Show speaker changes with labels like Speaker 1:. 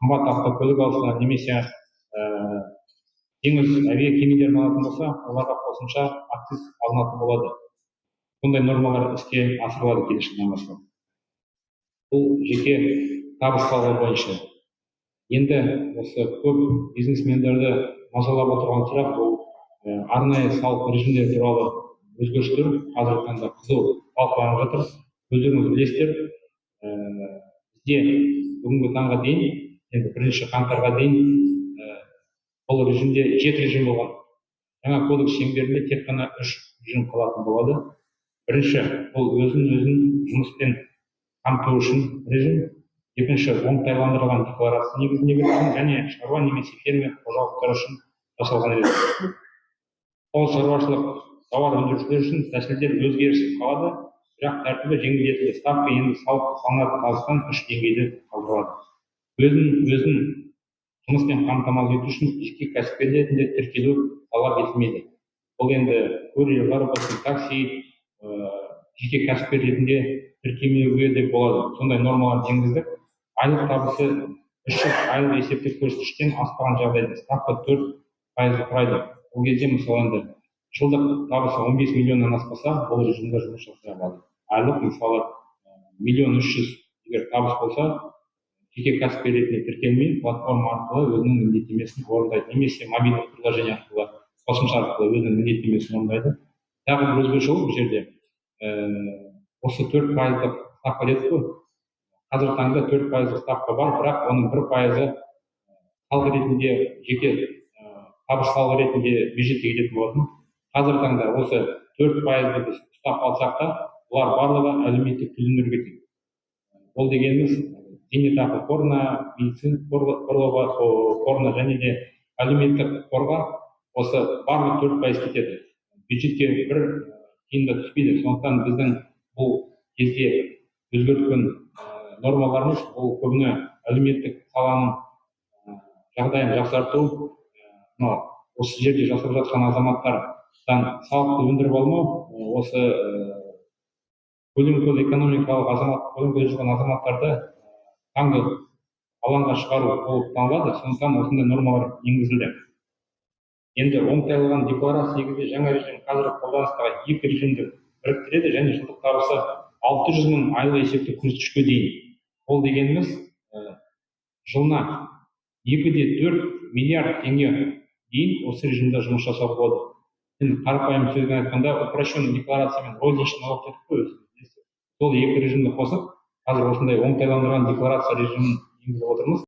Speaker 1: қымбат автокөлік алса немесе теңіз әуе кемелерін алатын болса, оларға қосымша акциз алынатын болады. Бұндай нормалар іске асырылады келесі жылдан бастап. Бұл жеке табыс салығы бойынша. Енді осы көп бизнесмендерді мазалап отырған сұрақ бұл арнайы салық режимдері туралы өзгерістер қазіргі таңда қызу талқыланып жатыр. Өздеріңіз білесіздер, бізде бүгінгі таңға дейін, енді 1 қаңтарға дейін бұл режимде 7 режим болған. Жаңа кодекс шеңберінде тек қана 3 режим қалатын болады. Бірінші, бұл өзін жұмыспен қамту үшін режим. Екінші, оңтайландырылған декларация негізінде берілген, және шаруа немесе фермер қожалықтары үшін жасалған режим. Ауыл шаруашылық тауар өндірушілер үшін тәсілдер өзгеріссіз қалады, бірақ тәртібі жеңілдетілді. Ставка енді салық салынатын табыстан 3 деңгейде қалдырылады. Өзін жұмыспен қамтамасыз ету үшін жеке кәсіпкер ретінде тіркелу талап етілмейді. Бұл енді курьерлер болсын, такси жеке кәсіпкер ретінде тіркемеуге де болады. Сондай нормалар енгіздік. Айлық табысы 3 жыл айлық есептік көрсеткіштен аспаған жағдайда ставка 4% құрайды. Ол кезде мысалы енді жылдық табысы 15 миллионнан аспаса, бұл режимде жұмыс жасай алады. Айлық мысалы 1 300 000 егер табыс болса, жеке кәсіпкер ретінде тіркелмей, платформа арқылы өзінің міндеттемесін орындайды, немесе мобильдік приложение арқылы, қосымша арқылы өзінің міндеттемесін орындайды. Тағы бір өзгеше бұл жерде осы 4%-ық ставка дедік қой. Қазіргі таңда 4%-ық ставка бар, бірақ оның 1%-ы салық ретінде, жеке табыс салығы ретінде бюджетке кететін болатын. Қазіргі таңда осы 4%-ды біз ұстап алсақ та, бұлар барлығы әлеуметтік төлемдерге кетеді. Ол дегеніміз зейнетақы қорына, медицина қорына және де әлеуметтік қорға осы барлық 4% кетеді. Бюджетке бір тиын да түспейді. Сондықтан біздің бұл кезде өзгерткен нормаларымыз бұл көбіне әлеуметтік саланың жағдайын жақсарту, осы жерде жасап жатқан азаматтардан салықты өндіріп алмау, осы көлеңкелі экономикалық көлеңкеде жүрген азаматтарды таңғы алаңға шығару болып табылады. Сондықтан осындай нормалар енгізілді. Енді оңтайланған декларация негізінде жаңа режим қазіргі қолданыстағы 2 режимді біріктіреді және жылдық табысы 600 000 айлық есептік көрсеткішке дейін. Ол дегеніміз жылына 2,4 миллиард теңге дейін осы режимде жұмыс жасауға болады. Енді қарапайым сөзбен айтқанда, упрощенный декларация мен розничный налог дедік қой. Сол 2 режимді қосып, қазір осындай оңтайландырылған декларация режимін енгізіп отырмыз.